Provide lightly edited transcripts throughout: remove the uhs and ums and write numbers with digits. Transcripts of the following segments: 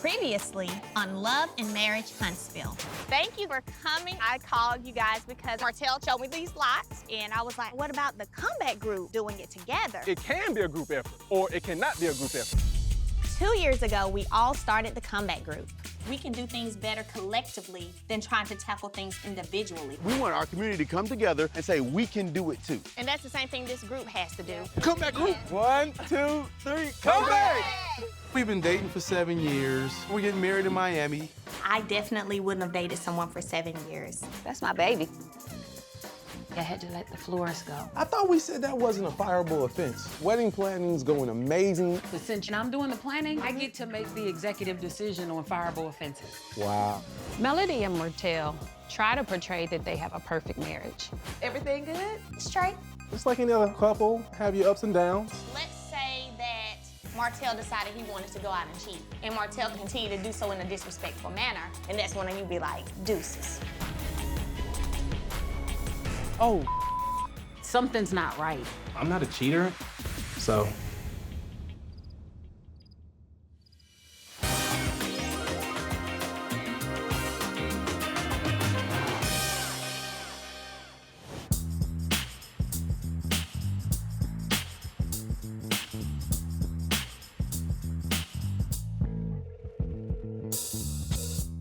Previously on Love and Marriage Huntsville. Thank you for coming. I called you guys because Martell showed me these lots, and I was like, what about the comeback group doing it together? It can be a group effort, or it cannot be a group effort. 2 years ago, we all started the comeback group. We can do things better collectively than trying to tackle things individually. We want our community to come together and say, we can do it too. And that's the same thing this group has to do. Comeback group. 1, 2, 3, come back! We've been dating for 7 years. We're getting married in Miami. I definitely wouldn't have dated someone for 7 years. That's my baby. I had to let the florist go. I thought we said that wasn't a fireable offense. Wedding planning's going amazing. But since I'm doing the planning, I get to make the executive decision on fireable offenses. Wow. Melody and Martell try to portray that they have a perfect marriage. Everything good? Straight. Just like any other couple, have your ups and downs. Let's say that Martell decided he wanted to go out and cheat, and Martell continued to do so in a disrespectful manner, and that's when you'd be like, deuces. Oh, something's not right. I'm not a cheater, so.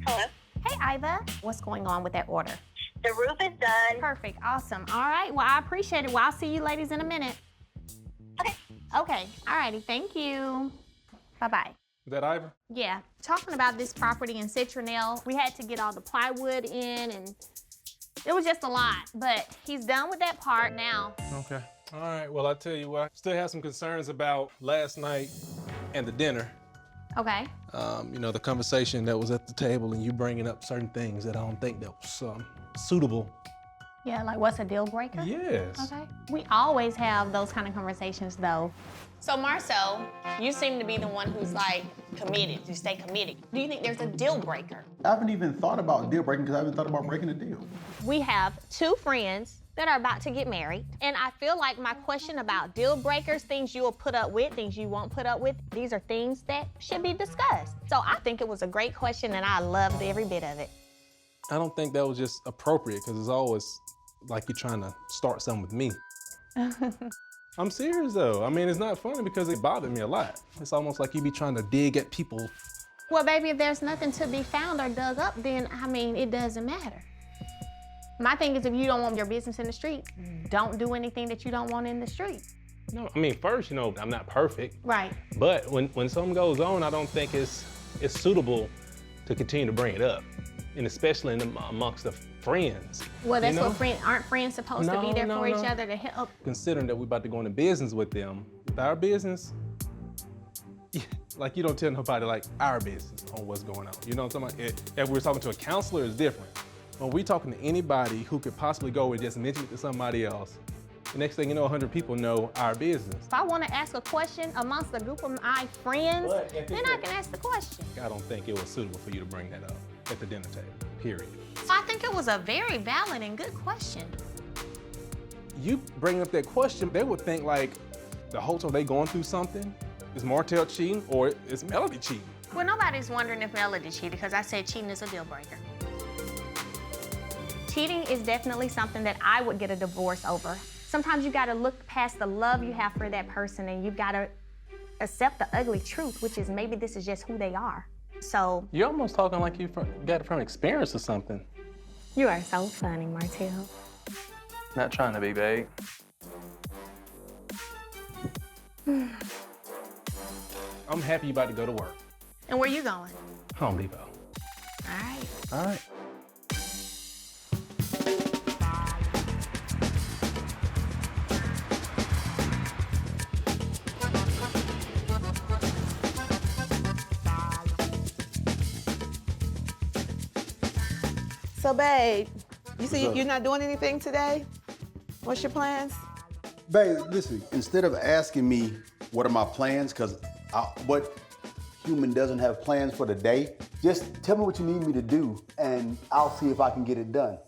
Hello? Hey, Iva. What's going on with that order? The roof is done. Perfect, awesome. All right, well, I appreciate it. Well, I'll see you ladies in a minute. Okay. Okay, all righty, thank you. Bye-bye. Is that Ivan? Yeah, talking about this property in Citronelle, we had to get all the plywood in, and it was just a lot, but he's done with that part now. Okay. All right, well, I tell you what, I still have some concerns about last night and the dinner. Okay. You know, the conversation that was at the table and you bringing up certain things that I don't think that was suitable. Yeah, like what's a deal breaker? Yes. Okay. We always have those kind of conversations, though. So, Marcel, you seem to be the one who's like committed. You stay committed. Do you think there's a deal breaker? I haven't even thought about deal breaking because I haven't thought about breaking a deal. We have 2 friends that are about to get married, and I feel like my question about deal breakers, things you will put up with, things you won't put up with, these are things that should be discussed. So I think it was a great question, and I loved every bit of it. I don't think that was just appropriate because it's always like you're trying to start something with me. I'm serious though. I mean, it's not funny because it bothered me a lot. It's almost like you be trying to dig at people. Well, baby, if there's nothing to be found or dug up, then, I mean, it doesn't matter. My thing is, if you don't want your business in the street, don't do anything that you don't want in the street. No, I mean, first, you know, I'm not perfect. Right. But when something goes on, I don't think it's suitable to continue to bring it up. And especially amongst the friends. Well, that's you know? what aren't friends supposed to be there for each other to help? Considering that we're about to go into business with them, with our business, like you don't tell nobody like our business on what's going on. You know what I'm talking about? If we're talking to a counselor, it's different. When we're talking to anybody who could possibly go and just mention it to somebody else, the next thing you know, 100 people know our business. If I want to ask a question amongst a group of my friends, then I can ask the question. I don't think it was suitable for you to bring that up at the dinner table, period. So I think it was a very valid and good question. You bring up that question, they would think like the whole time they going through something. Is Martell cheating or is Melody cheating? Well, nobody's wondering if Melody cheated because I said cheating is a deal breaker. Cheating is definitely something that I would get a divorce over. Sometimes you gotta look past the love you have for that person and you gotta accept the ugly truth, which is maybe this is just who they are. So. You're almost talking like you got it from experience or something. You are so funny, Martell. Not trying to be, babe. I'm happy you about to go to work. And where you going? Home Depot. All right. All right. So, babe, you see you're not doing anything today? What's your plans? Babe, listen, instead of asking me what are my plans, because what human doesn't have plans for the day, just tell me what you need me to do and I'll see if I can get it done.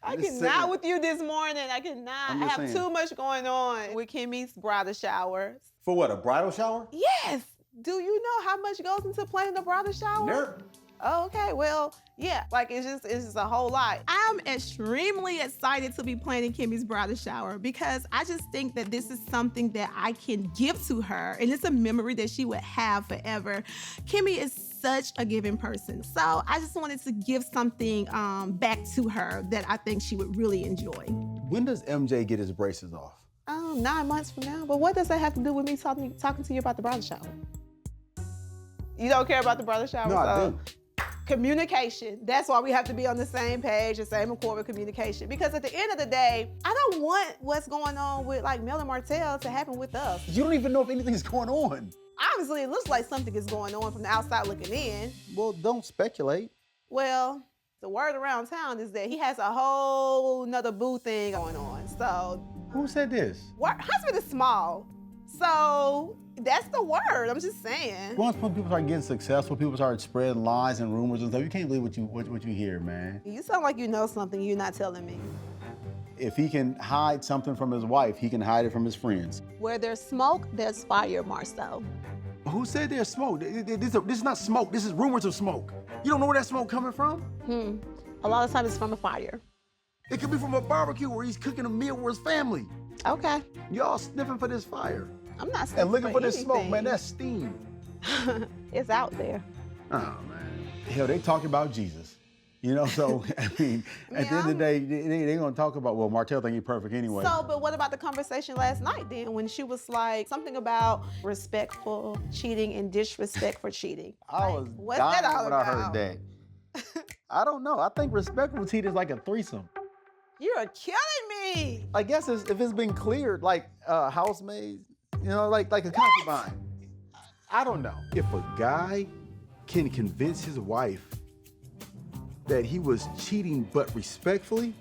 I cannot with you this morning. I cannot. I have too much going on with Kimmi's bridal shower. For what, a bridal shower? Yes. Do you know how much goes into planning a bridal shower? Nope. Oh, okay. Well, yeah, like it's just a whole lot. I'm extremely excited to be planning Kimmi's bridal shower because I just think that this is something that I can give to her, and it's a memory that she would have forever. Kimmi is such a giving person, so I just wanted to give something back to her that I think she would really enjoy. When does MJ get his braces off? 9 months from now. But what does that have to do with me talking to you about the bridal shower? You don't care about the bridal shower? No, I do. Communication. That's why we have to be on the same page, the same accord with communication. Because at the end of the day, I don't want what's going on with like Mel and Martell to happen with us. You don't even know if anything's going on. Obviously, it looks like something is going on from the outside looking in. Well, don't speculate. Well, the word around town is that he has a whole nother boo thing going on. So, Who said this? Huntsville is small. So, that's the word. I'm just saying. Once people start getting successful, people start spreading lies and rumors and stuff. You can't believe what you hear, man. You sound like you know something you're not telling me. If he can hide something from his wife, he can hide it from his friends. Where there's smoke, there's fire, Marcel. Who said there's smoke? This is not smoke. This is rumors of smoke. You don't know where that smoke coming from? A lot of times it's from a fire. It could be from a barbecue where he's cooking a meal with his family. Okay. Y'all sniffing for this fire. I'm not sniffing And looking for this smoke, anything. man, that's steam. It's out there. Oh, man. Hell, they talking about Jesus. You know, so, I mean, at the end of the day, they gonna talk about, well, Martell think he's perfect anyway. So, but what about the conversation last night then when she was like something about respectful cheating and disrespect for cheating? I was What's dying that all when I about? heard that. I don't know. I think respectful cheat is like a threesome. You're killing me. I guess if it's been cleared, like housemaids, you know, like a concubine. I don't know. If a guy can convince his wife that he was cheating but respectfully,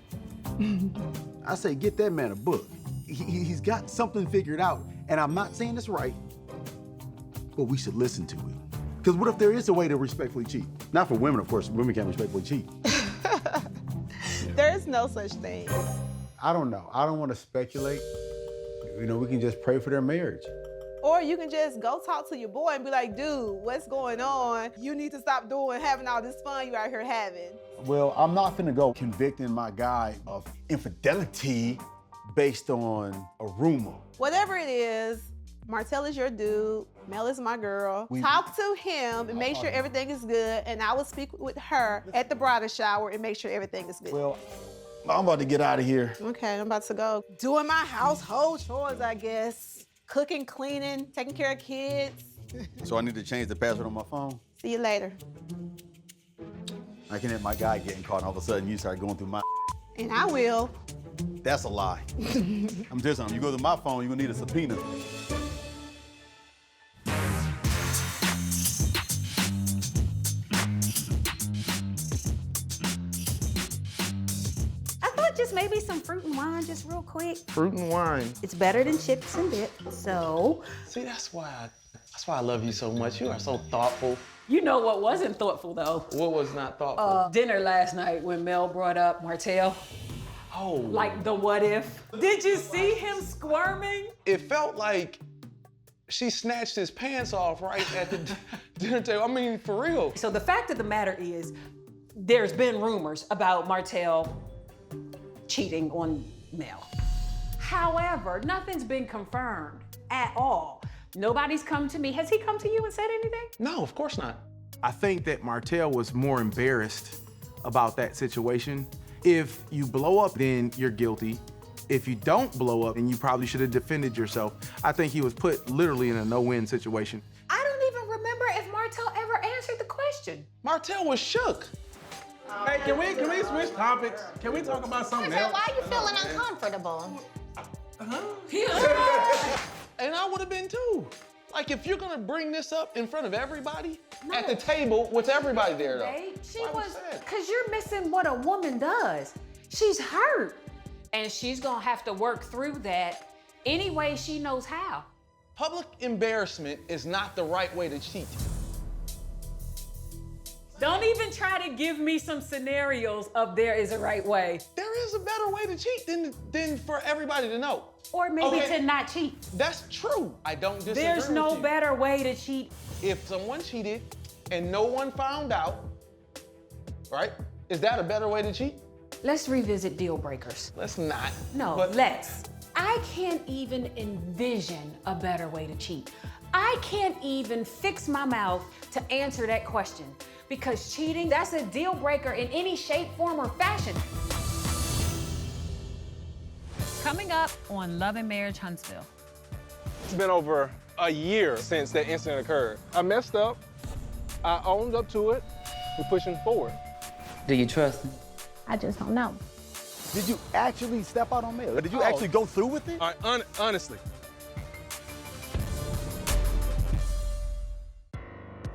I say get that man a book. He's got something figured out, and I'm not saying it's right, but we should listen to it. Because what if there is a way to respectfully cheat? Not for women, of course. Women can't respectfully cheat. There is no such thing. I don't know. I don't want to speculate. You know, we can just pray for their marriage. Or you can just go talk to your boy and be like, dude, what's going on? You need to stop having all this fun you out here having. Well, I'm not finna go convicting my guy of infidelity based on a rumor. Whatever it is, Martell is your dude, Mel is my girl. Talk to him and make sure everything is good, and I will speak with her at the bridal shower and make sure everything is good. Well, I'm about to get out of here. Okay, I'm about to go doing my household chores, I guess. Cooking, cleaning, taking care of kids. So I need to change the password on my phone? See you later. I can have my guy getting caught and all of a sudden you start going through my And I will. That's a lie. I'm just something. You go to my phone, you're gonna need a subpoena. Just maybe some fruit and wine, just real quick. Fruit and wine. It's better than chips and dip, so. See, that's why I love you so much. You are so thoughtful. You know what wasn't thoughtful though? What was not thoughtful? Dinner last night when Mel brought up Martell. Oh. Like the what if. Did you see him squirming? It felt like she snatched his pants off right at the dinner table. I mean, for real. So the fact of the matter is, there's been rumors about Martell cheating on Mel. However, nothing's been confirmed at all. Nobody's come to me. Has he come to you and said anything? No, of course not. I think that Martell was more embarrassed about that situation. If you blow up, then you're guilty. If you don't blow up, then you probably should have defended yourself. I think he was put literally in a no-win situation. I don't even remember if Martell ever answered the question. Martell was shook. Hey, can we switch topics? Can we talk about something else? Why are you feeling uncomfortable? And I would have been too. Like, if you're gonna bring this up in front of everybody, at the table with everybody there though. Babe, she Why was, that? cause you're missing what a woman does. She's hurt. And she's gonna have to work through that any way she knows how. Public embarrassment is not the right way to cheat. Don't even try to give me some scenarios of there is a right way. There is a better way to cheat than for everybody to know. Or maybe Okay. to not cheat. That's true. I don't disagree There's with no you. better way to cheat If someone cheated and no one found out, right? Is that a better way to cheat? Let's revisit deal breakers. Let's not. No, But let's. I can't even envision a better way to cheat. I can't even fix my mouth to answer that question because cheating, that's a deal breaker in any shape, form, or fashion. Coming up on Love and Marriage Huntsville. It's been over a year since that incident occurred. I messed up. I owned up to it. We're pushing forward. Do you trust him? I just don't know. Did you actually step out on mail? Did you actually go through with it? All right, honestly.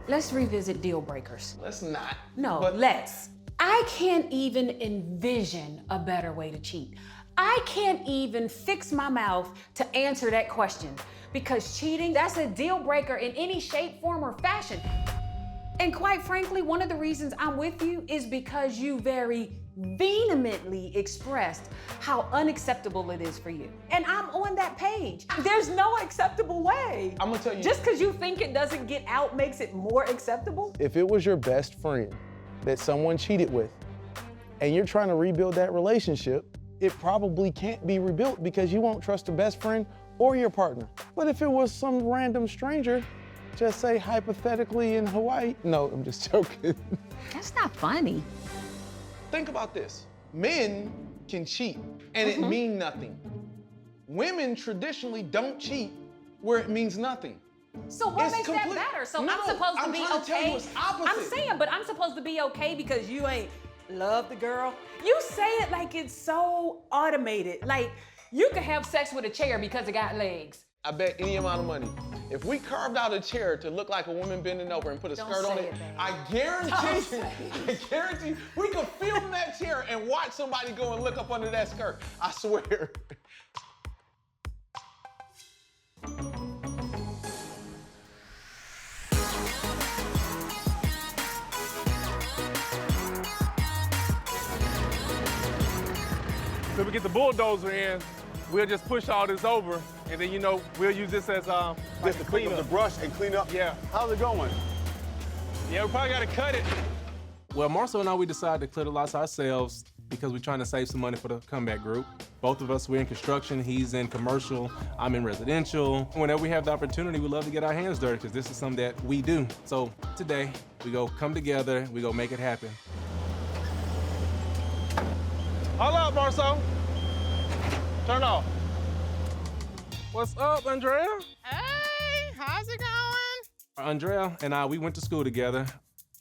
Let's revisit deal breakers. let's not. No, But let's. I can't even envision a better way to cheat. I can't even fix my mouth to answer that question because cheating, that's a deal breaker in any shape, form, or fashion. And quite frankly, one of the reasons I'm with you is because you very vehemently expressed how unacceptable it is for you. And I'm on that page. There's no acceptable way. I'm gonna tell you. Just because you think it doesn't get out makes it more acceptable? If it was your best friend that someone cheated with and you're trying to rebuild that relationship, it probably can't be rebuilt because you won't trust the best friend or your partner. But if it was some random stranger, just say hypothetically in Hawaii. No, I'm just joking. That's not funny. Think about this. Men can cheat and it mean nothing. Women traditionally don't cheat where it means nothing. So what It's makes complete- that better? So No, I'm supposed to I'm be trying to tell okay. you it's opposite. I'm saying, but I'm supposed to be okay because you ain't love the girl. You say it like it's so automated. Like you could have sex with a chair because it got legs. I bet any amount of money. If we carved out a chair to look like a woman bending over and put a Don't skirt on say it, it, babe. I Don't guarantee say you, I guarantee you, we could film that chair and watch somebody go and look up under that skirt. I swear. So we get the bulldozer in, we'll just push all this over, and then, you know, we'll use this as like Just a to clean up the cleanup. brush and clean up. Yeah. How's it going? Yeah, we probably gotta cut it. Well, Marcel and I, we decided to clear the lots ourselves because we're trying to save some money for the comeback group. Both of us, we're in construction, he's in commercial, I'm in residential. Whenever we have the opportunity, we love to get our hands dirty because this is something that we do. So today, we go come together, we go make it happen. Hold up, Marcel. Turn off. What's up, Andrea? Hey, how's it going? Andrea and I, we went to school together,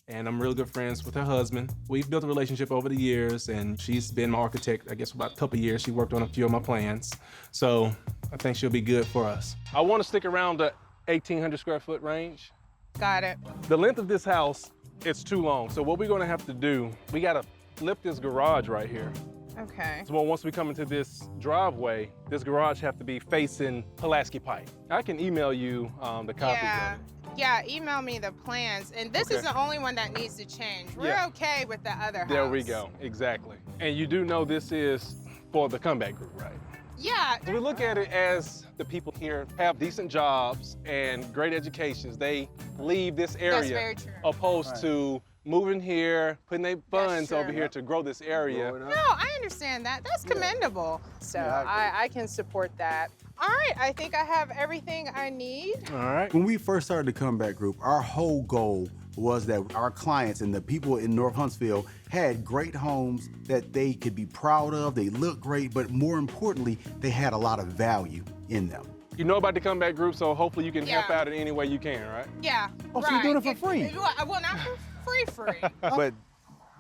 and I'm really good friends with her husband. We've built a relationship over the years, and she's been my architect, I guess, for about a couple of years. She worked on a few of my plans, so I think she'll be good for us. I want to stick around the 1,800 square foot range. Got it. The length of this house, it's too long, so what we're gonna have to do, we gotta flip this garage right here. Okay. So once we come into this driveway, this garage have to be facing Pulaski Pike. I can email you the copies of it. Yeah, email me the plans. And this is Okay. the only one that needs to change. We're Yeah. okay with the other house. There we go, exactly. And you do know this is for the comeback group, right? Yeah. So we look at it as the people here have decent jobs and great educations. They leave this area very true. opposed to moving here, putting their funds true. over here to grow this area. No, I understand that. That's commendable. So I can support that. All right, I think I have everything I need. All right. When we first started the Comeback Group, our whole goal was that our clients and the people in North Huntsville had great homes that they could be proud of, they look great, but more importantly, they had a lot of value in them. You know about the comeback group, so hopefully you can help Yeah. out in any way you can, right? Yeah. Oh, so you're doing it for free? Well, not for free. But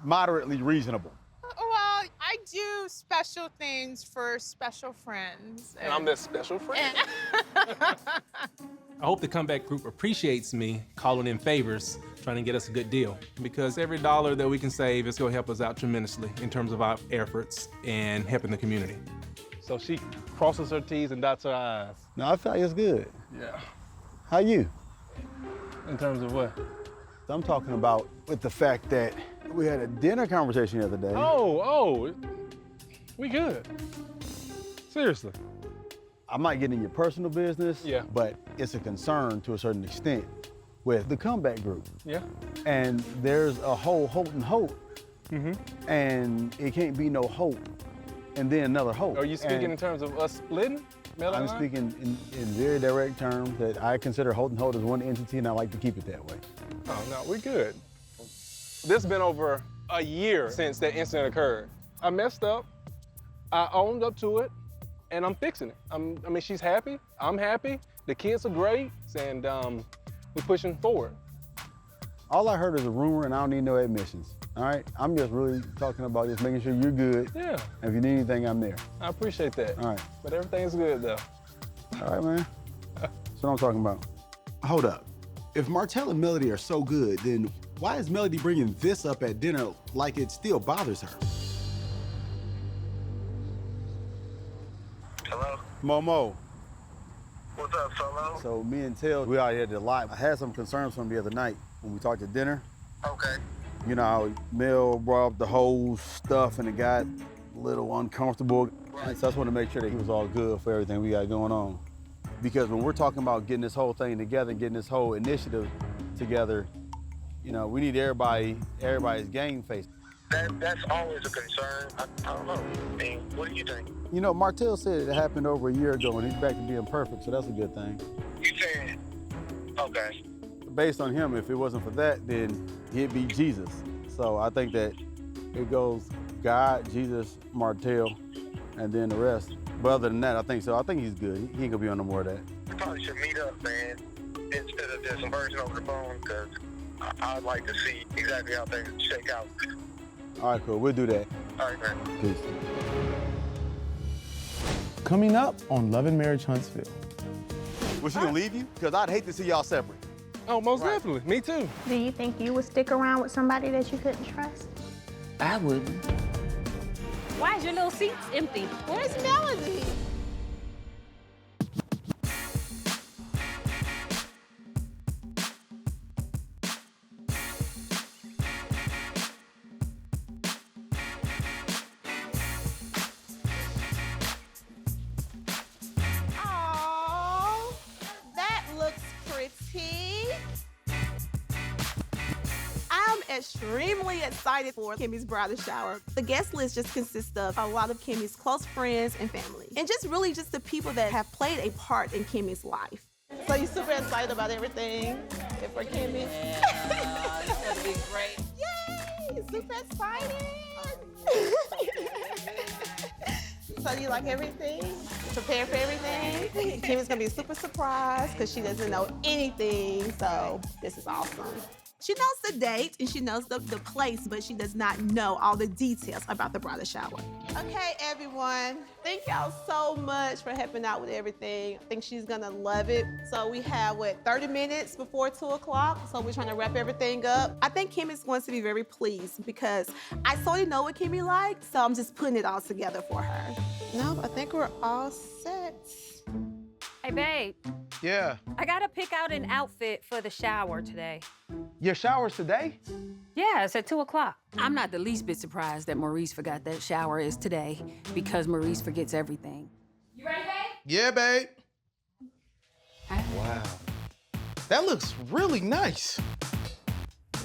moderately reasonable. Well, I do special things for special friends. And I'm that special friend. I hope the comeback group appreciates me calling in favors, trying to get us a good deal. Because every dollar that we can save is gonna help us out tremendously in terms of our efforts and helping the community. So she crosses her T's and dots her I's. No, I feel like it's good. Yeah. How you? In terms of what? I'm talking about with the fact that we had a dinner conversation the other day. Oh, we good. Seriously. I might get in your personal business, Yeah. but it's a concern to a certain extent with the comeback group. Yeah. And there's a whole hope and hope. And it can't be no hope and then another hope. Are you speaking And in terms of us splitting? Mel and I'm I? speaking in very direct terms that I consider Holt and Holt as one entity, and I like to keep it that way. Oh, no, we're good. This has been over a year since that incident occurred. I messed up, I owned up to it, and I'm fixing it. I mean, she's happy, I'm happy, the kids are great, and we're pushing forward. All I heard is a rumor, and I don't need no admissions. All right, I'm just really talking about just making sure you're good. Yeah. And if you need anything, I'm there. I appreciate that. All right. But everything's good, though. All right, man. That's what I'm talking about. Hold up. If Martell and Melody are so good, then why is Melody bringing this up at dinner like it still bothers her? Hello? Momo. What's up, Solo? So me and Tell, we out here a lot. I had some concerns from the other night when we talked at dinner. Okay. You know how Mel brought up the whole stuff and it got a little uncomfortable. And so I just want to make sure that he was all good for everything we got going on. Because when we're talking about getting this whole thing together and getting this whole initiative together, you know, we need everybody's game face. That's always a concern. I don't know. I mean, what do you think? You know, Martell said it happened over a year ago and he's back to being perfect, so that's a good thing. You said, okay. Based on him, if it wasn't for that, then he'd be Jesus. So I think that it goes God, Jesus, Martell, and then the rest. But other than that, I think so. I think he's good. He ain't gonna be on no more of that. We probably should meet up, man, instead of just conversing over the phone, because I'd like to see exactly how things shake out. All right, cool. We'll do that. All right, man. Peace. Coming up on Love and Marriage Huntsville. Was she gonna leave you? Because I'd hate to see y'all separate. Oh, most definitely. Me too. Do you think you would stick around with somebody that you couldn't trust? I wouldn't. Why is your little seats empty? Where's Melody? Oh, that looks pretty. I'm extremely excited for Kimmi's bridal shower. The guest list just consists of a lot of Kimmi's close friends and family, and just really just the people that have played a part in Kimmi's life. So you're super excited about everything for Kimmi? Yeah, it's gonna be great. Yay! Super excited! So you like everything? Prepare for everything? Kimmi's gonna be super surprised because she doesn't know anything, so this is awesome. She knows the date and she knows the place, but she does not know all the details about the bridal shower. Okay, everyone. Thank y'all so much for helping out with everything. I think she's gonna love it. So we have, 30 minutes before 2 o'clock? So we're trying to wrap everything up. I think Kimmi's going to be very pleased because I sort of know what Kimmi likes, so I'm just putting it all together for her. No, I think we're all set. Hey, babe, Yeah. I gotta pick out an outfit for the shower today. Your shower's today? Yeah, it's at 2 o'clock. I'm not the least bit surprised that Maurice forgot that shower is today, because Maurice forgets everything. You ready, babe? Yeah, babe. Wow. That looks really nice.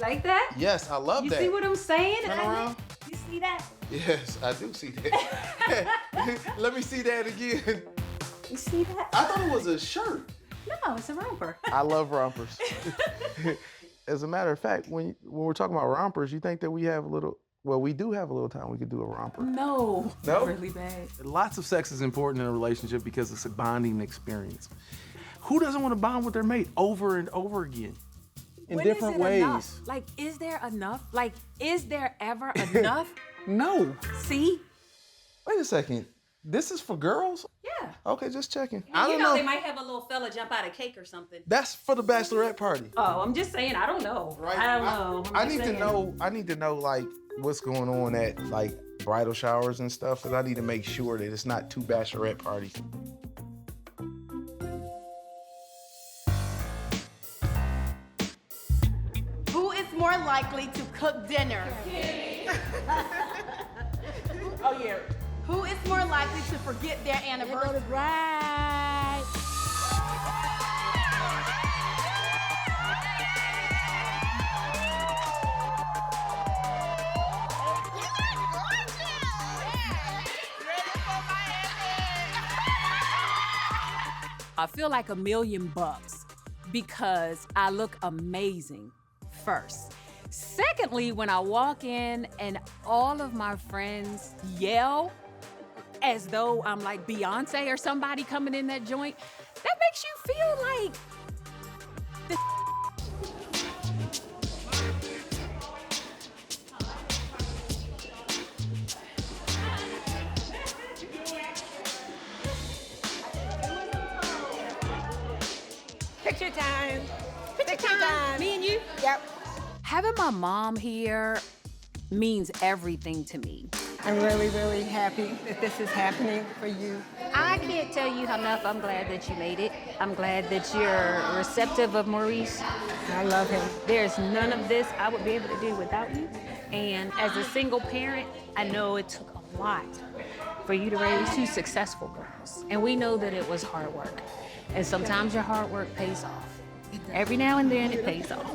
Like that? Yes, I love You that. see what I'm saying? Turn around. You see that? Yes, I do see that. Let me see that again. You see that? I thought it was a shirt. No, it's a romper. I love rompers. As a matter of fact, when we're talking about rompers, you think that we have a little, well, we do have a little time we could do a romper. No. No? Really bad. Lots of sex is important in a relationship because it's a bonding experience. Who doesn't want to bond with their mate over and over again? In When is different it ways. enough? Like, is there enough? Like, is there ever enough? No. See? Wait a second. This is for girls? Yeah. Okay, just checking. I don't know. They might have a little fella jump out of cake or something. That's for the bachelorette party. Oh, I'm just saying, I don't know. Right? I don't know. I need to know like what's going on at like bridal showers and stuff, because I need to make sure that it's not 2 bachelorette parties. Who is more likely to cook dinner? Oh, yeah. Who is more likely to forget their anniversary? Right. I feel like $1,000,000 because I look amazing, first. Secondly, when I walk in and all of my friends yell as though I'm like Beyonce or somebody coming in that joint, that makes you feel like the Picture time. Picture time. Me and you? Yep. Having my mom here means everything to me. I'm really, really happy that this is happening for you. I can't tell you how enough I'm glad that you made it. I'm glad that you're receptive of Maurice. I love him. There's none of this I would be able to do without you. And as a single parent, I know it took a lot for you to raise 2 successful girls. And we know that it was hard work. And sometimes your hard work pays off. Every now and then it pays off.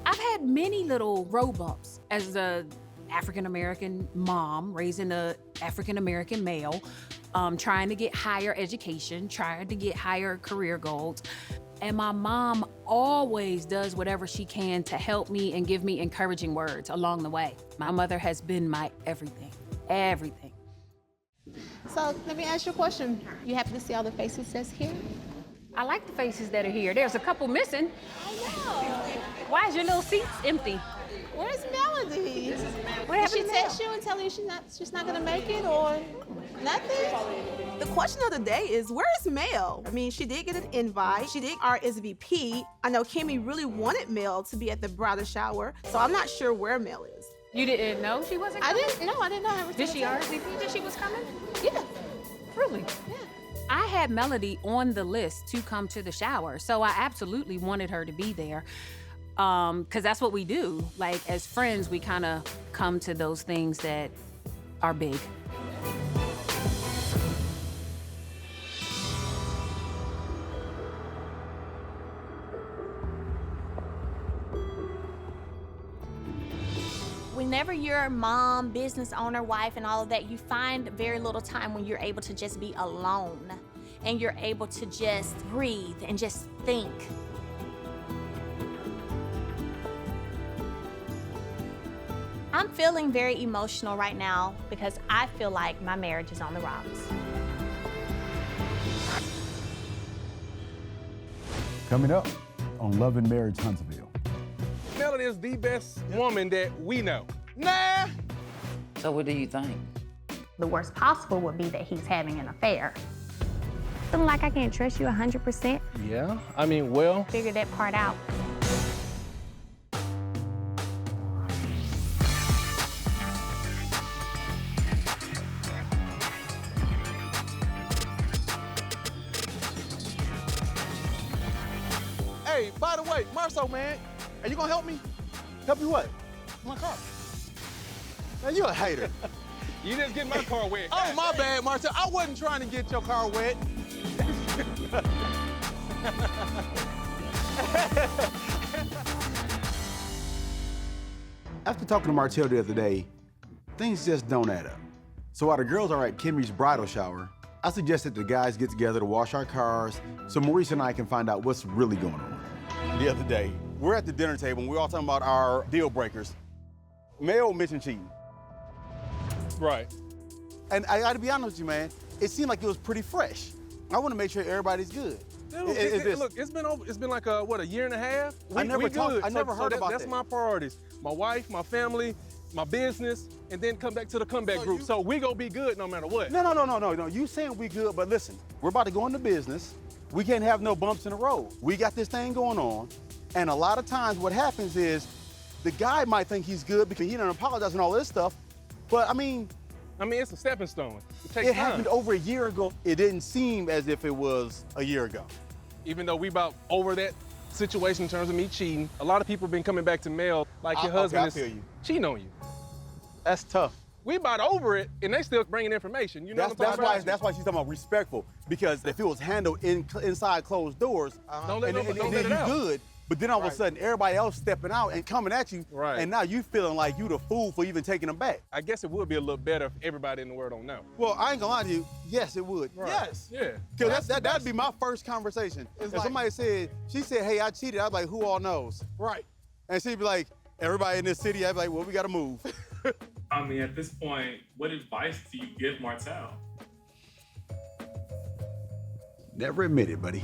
I've had many little road bumps as a African-American mom, raising a African-American male, trying to get higher education, trying to get higher career goals. And my mom always does whatever she can to help me and give me encouraging words along the way. My mother has been my everything, everything. So let me ask you a question. You happy to see all the faces that's here? I like the faces that are here. There's a couple missing. I know. Why is your little seats empty? Where's Melody? What Did happened she to text you and tell you she's not gonna make it or nothing? The question of the day is, where's Mel? I mean, she did get an invite. She did RSVP. I know Kimmi really wanted Mel to be at the bridal shower, so I'm not sure where Mel is. You didn't know she wasn't I coming? didn't know. I didn't know. I was Did she gonna RSVP that she was coming? Yeah. Really? Yeah. I had Melody on the list to come to the shower, so I absolutely wanted her to be there. Because that's what we do. Like, as friends, we kind of come to those things that are big. Whenever you're a mom, business owner, wife, and all of that, you find very little time when you're able to just be alone and you're able to just breathe and just think. I'm feeling very emotional right now because I feel like my marriage is on the rocks. Coming up on Love and Marriage Huntsville. Melody is the best woman that we know. Nah. So what do you think? The worst possible would be that he's having an affair. Feeling like I can't trust you 100%. Yeah, I mean, well, Figure that part out. Hey, by the way, Marceau, man, are you gonna help me? Help you what? My car. Man, you a hater. you just get my car wet. Oh, my bad, Marceau. I wasn't trying to get your car wet. After talking to Martell the other day, things just don't add up. So while the girls are at Kimmi's bridal shower, I suggested the guys get together to wash our cars so Maurice and I can find out what's really going on. The other day, we're at the dinner table and we're all talking about our deal breakers. Mel mentioned cheating. Right. And I gotta be honest with you, man, it seemed like it was pretty fresh. I wanna make sure everybody's good. Dude, look, it's been like a year and a half. I never heard about That's that. my priorities. My wife, my family, my business, and then come back to the comeback group. So we gonna be good no matter what. No. You saying we good, but listen, we're about to go into business. We can't have no bumps in the road. We got this thing going on, and a lot of times what happens is the guy might think he's good because he didn't apologize and all this stuff, but I mean, it's a stepping stone. It takes it time. happened over a year ago. It didn't seem as if it was a year ago. Even though we about over that situation in terms of me cheating, a lot of people have been coming back to Mel like your husband is cheating on you. That's tough. We about over it, and they still bringing information. You know what I'm talking about? That's why she's talking about respectful, because if it was handled inside closed doors, Don't let it out. good, But then all of a sudden, everybody else stepping out and coming at you, and now you feeling like you the fool for even taking them back. I guess it would be a little better if everybody in the world don't know. Well, I ain't gonna lie to you. Yes, it would. Right. Yes. Yeah. Because that'd be my first conversation. If somebody said, she said, hey, I cheated, I'd be like, who all knows? Right. And she'd be like, everybody in this city, I'd be like, well, we gotta move. I mean, at this point, what advice do you give Martell? Never admit it, buddy.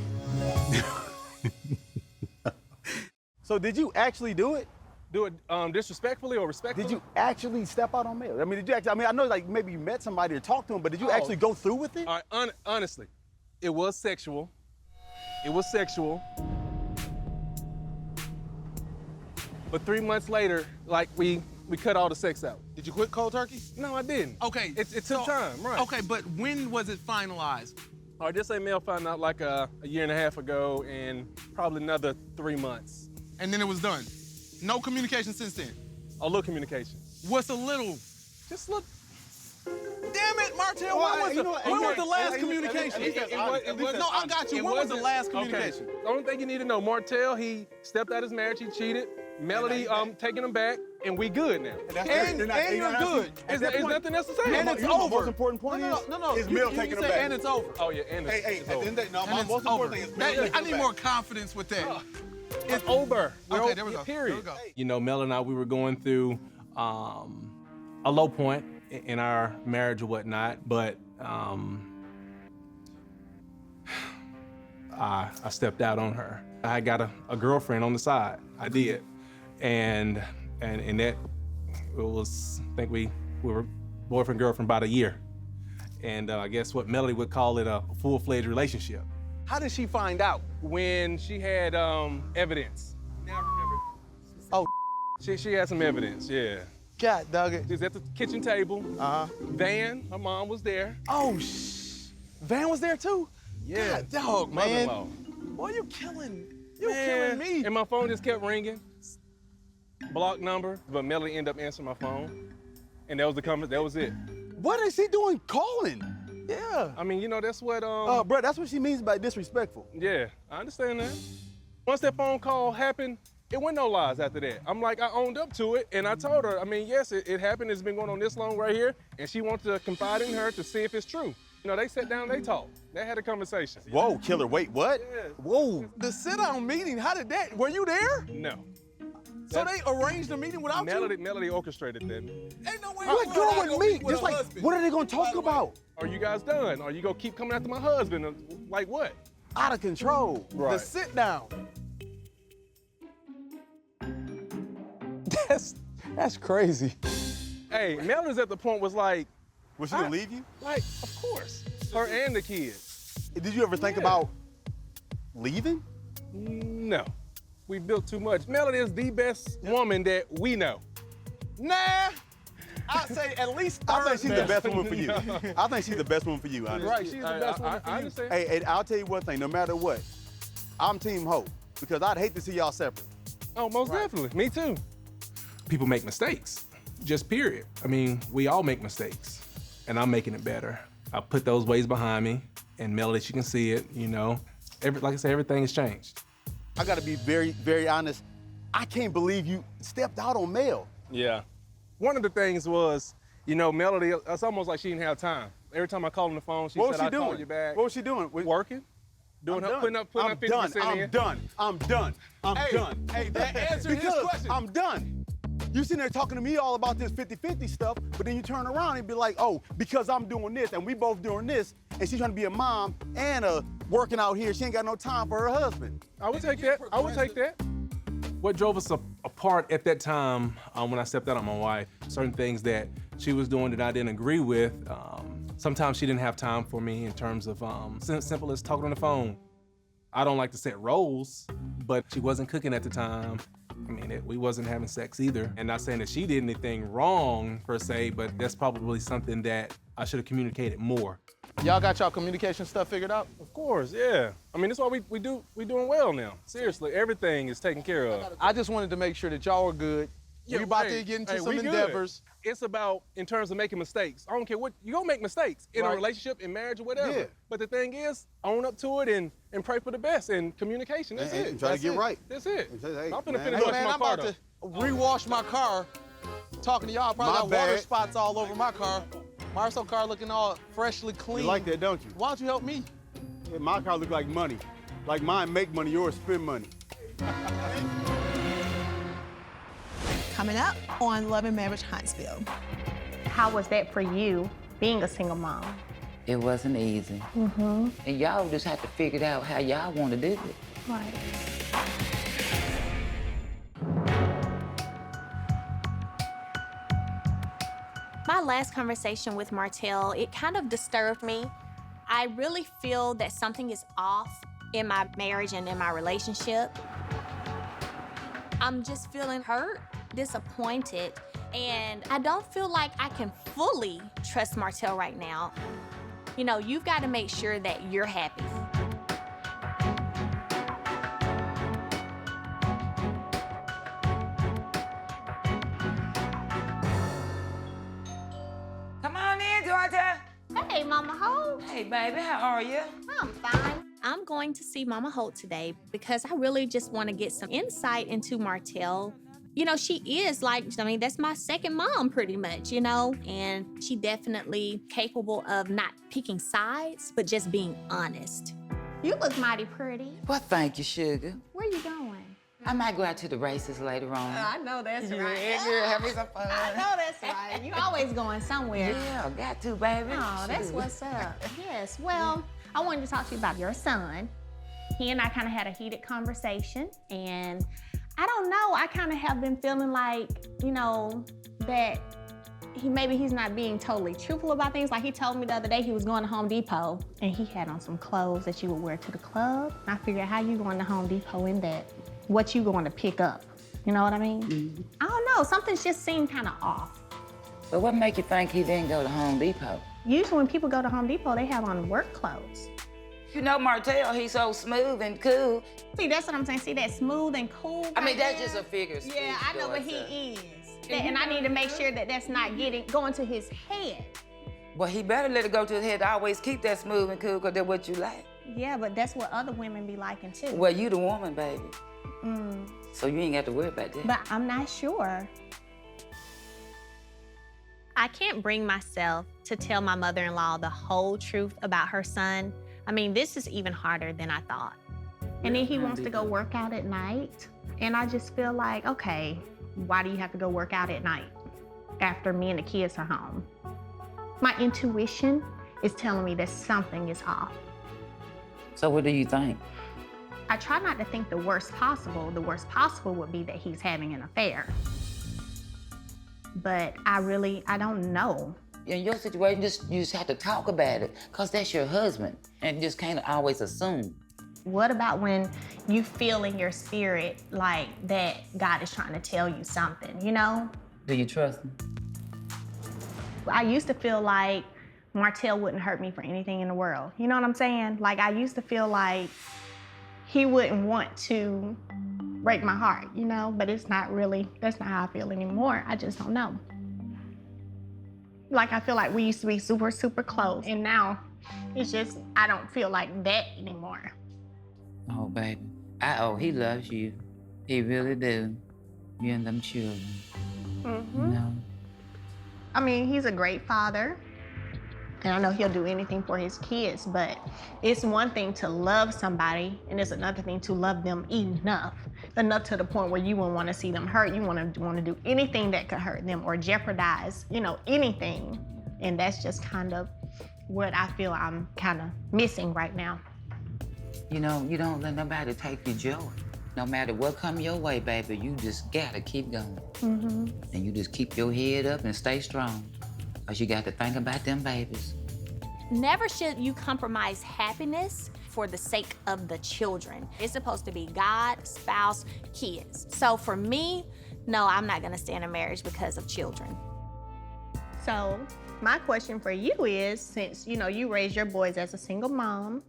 So did you actually do it? Do it disrespectfully or respectfully? Did you actually step out on mail? I mean, did you actually, I mean, I know like maybe you met somebody or talked to him, but did you actually go through with it? All right, honestly, it was sexual. It was sexual. But 3 months later, like we cut all the sex out. Did you quit cold turkey? No, I didn't. Okay. It took time, right? Okay, but when was it finalized? All right, this email found out like a year and a half ago and probably another 3 months. And then it was done. No communication since then. A little communication. What's a little? Just look. Damn it, Martell, when was the last communication? No, I got you. When was the last communication? Okay. The only thing you need to know, Martell, he stepped out his marriage, he cheated. Melody taking him back, and we good now. And you're good. Is nothing else to say. And it's The over. most important point is Mel taking him back. And it's over. Oh yeah, and it's, Hey, it's at the over. end of the day, no, my most important thing is Mel taking I him need back. more confidence with that. It's over. Okay, there we go. Period. There we go. You know, Mel and I, we were going through a low point in our marriage or whatnot, but I stepped out on her. I got a girlfriend on the side. I did, and that it was, I think we were boyfriend girlfriend about a year, and I guess what Melody would call it a full-fledged relationship. How did she find out? When she had evidence. Now remember. Oh. She had some evidence, yeah. God dog it. She was at the kitchen table. Van, her mom was there. Oh, Van was there too? Yeah. God dog, man. Mother-in-law. Boy, you killing me. And my phone just kept ringing. Blocked number, but Melody ended up answering my phone. And that was the comment, that was it. What is he doing calling? Yeah. I mean, you know, that's what, bro, that's what she means by disrespectful. Yeah, I understand that. Once that phone call happened, it went no lies after that. I'm like, I owned up to it, and I told her, I mean, yes, it happened. It's been going on this long right here, and she wanted to confide in her to see if it's true. You know, they sat down, they talked. They had a conversation. Whoa, killer, wait, what? Yeah. Whoa. The sit-down meeting, how did that, were you there? No. So they arranged a meeting without you? Melody orchestrated that. Ain't no way. What's going with me? Just like, what are they gonna talk about? Are you guys done? Are you gonna keep coming after my husband? Like what? Out of control. Right. The sit-down. That's crazy. Hey, Melody's at the point was like, was she gonna leave you? Like, of course. Her and the kids. Did you ever think about leaving? No. We built too much. Melody is the best woman that we know. Nah, I'd say at least third I think she's the best woman for you. No. I think she's the best woman for you, honestly. Right, she's the best woman for you. I understand. Hey, and I'll tell you one thing, no matter what, I'm Team Hope, because I'd hate to see y'all separate. Oh, most definitely. Me too. People make mistakes, just period. I mean, we all make mistakes, and I'm making it better. I put those ways behind me, and Melody, she can see it, you know. Like I said, everything has changed. I gotta be very, very honest. I can't believe you stepped out on Mel. Yeah. One of the things was, you know, Melody, it's almost like she didn't have time. Every time I called on the phone, she said, I'll call you back. What was she doing? Working. Doing her, putting up 50% in. I'm done. I'm done. Hey, that answered his question. I'm done. You sitting there talking to me all about this 50-50 stuff, but then you turn around and be like, oh, because I'm doing this and we both doing this, and she's trying to be a mom and working out here, she ain't got no time for her husband. I would take that. I would take that. What drove us apart at that time when I stepped out on my wife, certain things that she was doing that I didn't agree with. Sometimes she didn't have time for me in terms of simple as talking on the phone. I don't like to set roles, but she wasn't cooking at the time. I mean, we wasn't having sex either. And not saying that she did anything wrong per se, but that's probably something that I should have communicated more. Y'all got y'all communication stuff figured out? Of course, yeah. I mean, that's why we doing well now. Seriously, everything is taken care of. I just wanted to make sure that y'all were good We about to get into some we good. endeavors. It's about in terms of making mistakes. I don't care what, you're gonna make mistakes in a Right. relationship, in marriage, or whatever. Yeah. But the thing is, own up to it and pray for the best and communication. That's it. And try to That's get it. right. That's it. And say, hey, I'm finna man, finish Hey, washing man, my I'm car about though. to rewash my car. Talking to y'all, probably My got water bad. spots all over my car. Marcel car looking all freshly clean. You like that, don't you? Why don't you help me? Yeah, my car look like money. Like mine make money, yours spend money. Coming up on Love and Marriage Huntsville. How was that for you, being a single mom? It wasn't easy. Mm-hmm. And y'all just have to figure it out how y'all want to do it. Right. My last conversation with Martell, it kind of disturbed me. I really feel that something is off in my marriage and in my relationship. I'm just feeling hurt, disappointed, and I don't feel like I can fully trust Martell right now. You know, you've got to make sure that you're happy. Come on in, Georgia. Hey, Mama Holt. Hey, baby, how are you? I'm fine. I'm going to see Mama Holt today because I really just want to get some insight into Martell. You know, she is like, I mean, that's my second mom pretty much, you know, and she definitely capable of not picking sides, but just being honest. You look mighty pretty. Well, thank you, sugar. Where you going? I might go out to the races later on. I know that's Yeah, right. yeah, have me some fun. I know that's right. You always going somewhere. Yeah, got to, baby. Oh, that's Shoot. what's up. Yes, well, I wanted to talk to you about your son. He and I kind of had a heated conversation, and I don't know, I kind of have been feeling like, you know, that he's not being totally truthful about things. Like he told me the other day he was going to Home Depot, and he had on some clothes that you would wear to the club. And I figured, how you going to Home Depot in that? What you going to pick up? You know what I mean? Mm-hmm. I don't know, something just seemed kind of off. But what make you think he didn't go to Home Depot? Usually when people go to Home Depot, they have on work clothes. You know Martell, he's so smooth and cool. See, that's what I'm saying. See, that smooth and cool. I mean, right that's there? just a figure of speech. Yeah, I know, but Georgia. he is. And I need to make sure that that's not going to his head. Well, he better let it go to his head. Always keep that smooth and cool, because that's what you like. Yeah, but that's what other women be liking too. Well, you the woman, baby. Mm. So you ain't got to worry about that. But I'm not sure. I can't bring myself to tell my mother-in-law the whole truth about her son. I mean, this is even harder than I thought. And then he wants to go work out at night. And I just feel like, okay, why do you have to go work out at night after me and the kids are home? My intuition is telling me that something is off. So what do you think? I try not to think the worst possible. The worst possible would be that he's having an affair. But I don't know. In your situation, you just have to talk about it, because that's your husband, and just can't always assume. What about when you feel in your spirit like that God is trying to tell you something, you know? Do you trust him? I used to feel like Martell wouldn't hurt me for anything in the world. You know what I'm saying? Like, I used to feel like he wouldn't want to break my heart, you know? But it's not really, that's not how I feel anymore. I just don't know. Like, I feel like we used to be super, super close. And now it's just, I don't feel like that anymore. Oh, baby. He loves you. He really do. You and them children. Mm-hmm. You know? I mean, he's a great father. And I know he'll do anything for his kids, but it's one thing to love somebody, and it's another thing to love them enough to the point where you won't want to see them hurt. You want to do anything that could hurt them or jeopardize, you know, anything. And that's just kind of what I feel I'm kind of missing right now. You know, you don't let nobody take your joy. No matter what come your way, baby, you just gotta keep going. Mm-hmm. And you just keep your head up and stay strong, because you got to think about them babies. Never should you compromise happiness for the sake of the children. It's supposed to be God, spouse, kids. So for me, no, I'm not gonna stay in a marriage because of children. So my question for you is, since, you know, you raised your boys as a single mom,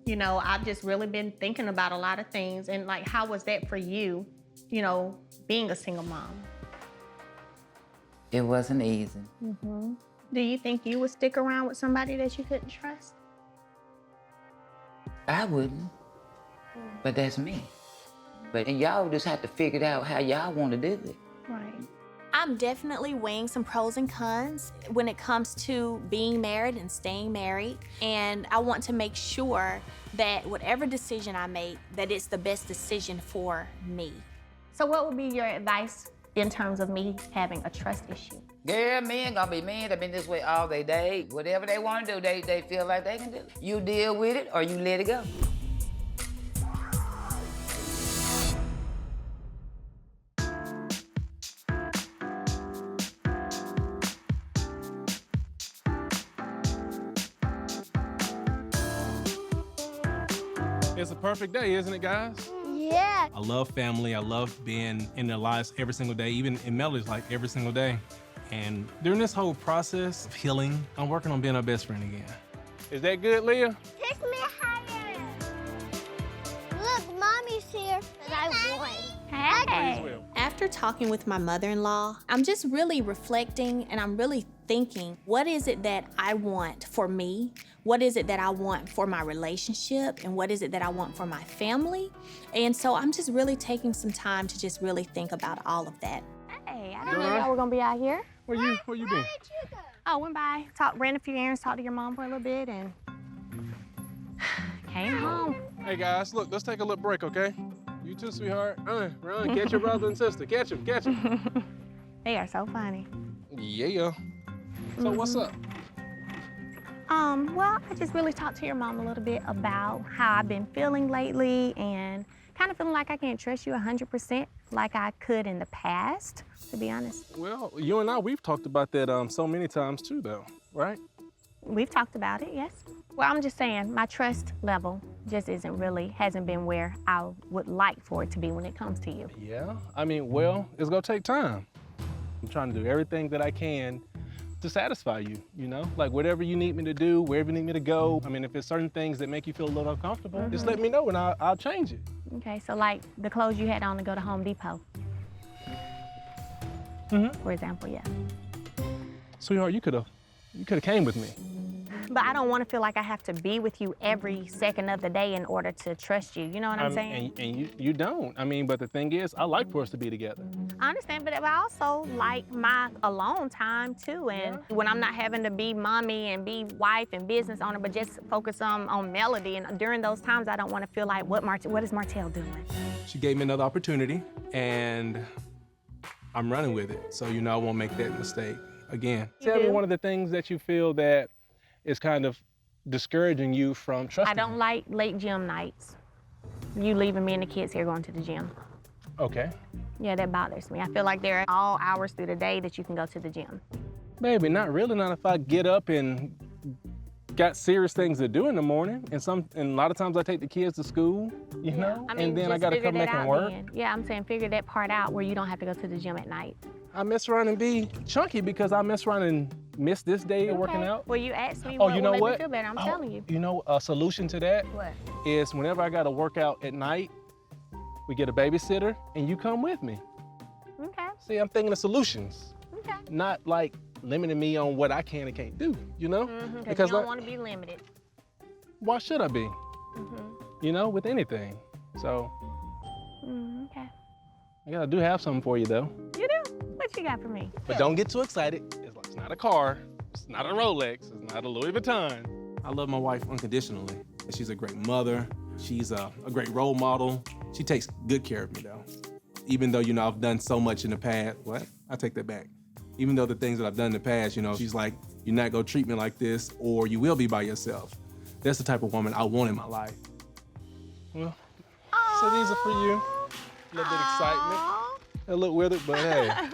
you know, I've just really been thinking about a lot of things, and like, how was that for you, you know, being a single mom? It wasn't easy. Do you think you would stick around with somebody that you couldn't trust? I wouldn't, but that's me. But and y'all just have to figure it out how y'all want to do it. Right. I'm definitely weighing some pros and cons when it comes to being married and staying married. And I want to make sure that whatever decision I make, that it's the best decision for me. So what would be your advice in terms of me having a trust issue? Girl, men gonna be men. They've been this way all their day. Whatever they want to do, they feel like they can do. You deal with it or you let it go. It's a perfect day, isn't it, guys? Yeah. I love family. I love being in their lives every single day, even in Melody's life every single day. And during this whole process of healing, I'm working on being her best friend again. Is that good, Leah? Kiss me higher. Look, Mommy's here. And I won. Hey. After talking with my mother-in-law, I'm just really reflecting and I'm really thinking, what is it that I want for me? What is it that I want for my relationship? And what is it that I want for my family? And so I'm just really taking some time to just really think about all of that. Hey, I didn't know y'all were gonna be out here. Where you been? Oh, went by, ran a few errands, talked to your mom for a little bit, and came home. Hey, guys, look, let's take a little break, okay? You too, sweetheart. Run, catch your brother and sister. Catch him, catch him. They are so funny. Yeah. So what's up? Well, I just really talked to your mom a little bit about how I've been feeling lately and kind of feeling like I can't trust you 100% like I could in the past, to be honest. Well, you and I, we've talked about that so many times too, though, right? We've talked about it, yes. Well, I'm just saying my trust level just hasn't been where I would like for it to be when it comes to you. Yeah, I mean, well, it's gonna take time. I'm trying to do everything that I can to satisfy you, you know? Like whatever you need me to do, wherever you need me to go. I mean, if there's certain things that make you feel a little uncomfortable, just let me know and I'll change it. Okay, so like the clothes you had on to go to Home Depot. For example, yeah. Sweetheart, you could have came with me. But I don't want to feel like I have to be with you every second of the day in order to trust you. You know what I'm saying? And you don't. I mean, but the thing is, I like for us to be together. I understand, but I also like my alone time too. And when I'm not having to be mommy and be wife and business owner, but just focus on Melody. And during those times, I don't want to feel like, what is Martell doing? She gave me another opportunity, and I'm running with it. So, you know, I won't make that mistake again. Tell me one of the things that you feel that is kind of discouraging you from trusting I don't like late gym nights. You leaving me and the kids here going to the gym. Okay. Yeah, that bothers me. I feel like there are all hours through the day that you can go to the gym. Baby, not really. Not if I get up and got serious things to do in the morning. And a lot of times I take the kids to school, you know? I mean, and then I gotta come back and work. Yeah, I'm saying figure that part out where you don't have to go to the gym at night. I mess around and be chunky because I mess around and miss this day of working out. Well, you asked me you know will make what? me feel better. I'm telling you. You know, a solution to that What? is whenever I gotta work out at night, we get a babysitter and you come with me. Okay. See, I'm thinking of solutions. Okay. Not like limiting me on what I can and can't do, you know? Because you don't want to be limited. Why should I be? You know, with anything. So, Okay. I do have something for you though. You do? What you got for me? But don't get too excited. It's not a car. It's not a Rolex. It's not a Louis Vuitton. I love my wife unconditionally. She's a great mother. She's a great role model. She takes good care of me though. Even though, you know, I've done so much in the past. What? I take that back. Even though the things that I've done in the past, you know, she's like, you're not gonna treat me like this or you will be by yourself. That's the type of woman I want in my life. Well, so these are for you. A little bit of excitement. A little withered, but hey,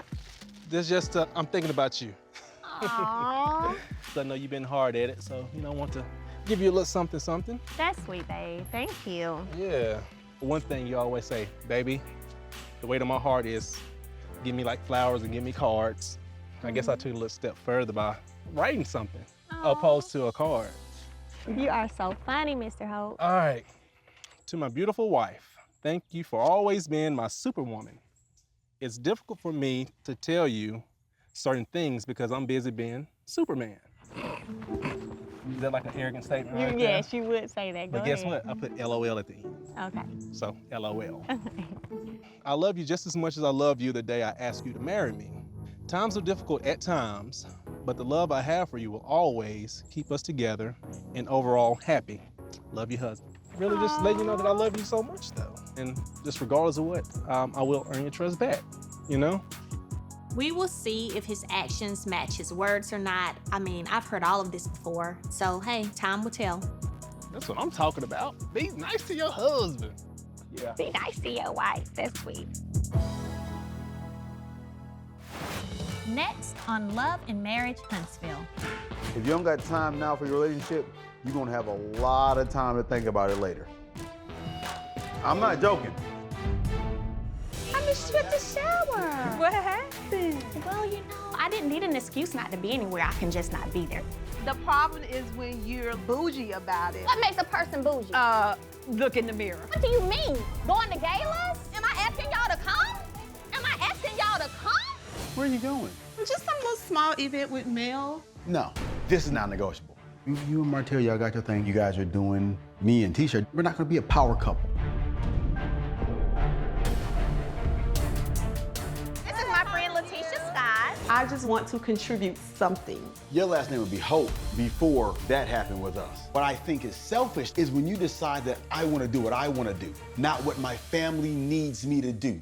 this just, I'm thinking about you. Aww. So I know you've been hard at it, so, you know, I want to give you a little something. That's sweet, babe. Thank you. Yeah. One thing you always say, baby, the way to my heart is give me like flowers and give me cards. I guess I took a little step further by writing something opposed to a card. You are so funny, Mr. Hope. All right. To my beautiful wife, thank you for always being my superwoman. It's difficult for me to tell you certain things because I'm busy being Superman. Is that like an arrogant statement right there? Yes, you would say that. Go But guess ahead. what? I put LOL at the end. Okay. So, LOL. I love you just as much as I love you the day I ask you to marry me. Times are difficult at times, but the love I have for you will always keep us together and overall happy. Love your husband. Really just letting you know that I love you so much though. And just regardless of what, I will earn your trust back, you know? We will see if his actions match his words or not. I mean, I've heard all of this before, so hey, time will tell. That's what I'm talking about. Be nice to your husband. Yeah. Be nice to your wife. That's sweet. Next on Love and Marriage Huntsville. If you don't got time now for your relationship, you're gonna have a lot of time to think about it later. I'm not joking. I missed you at the shower. What happened? Well, you know, I didn't need an excuse not to be anywhere. I can just not be there. The problem is when you're bougie about it. What makes a person bougie? Look in the mirror. What do you mean? Going to galas? Am I asking y'all to come? Am I asking y'all to come? Where are you going? Just some little small event with Mel. No, this is not negotiable. You and Martell, y'all got your thing. You guys are doing me and Tisha. We're not gonna be a power couple. This is my friend Letitia Scott. I just want to contribute something. Your last name would be Hope before that happened with us. What I think is selfish is when you decide that I want to do what I want to do, not what my family needs me to do.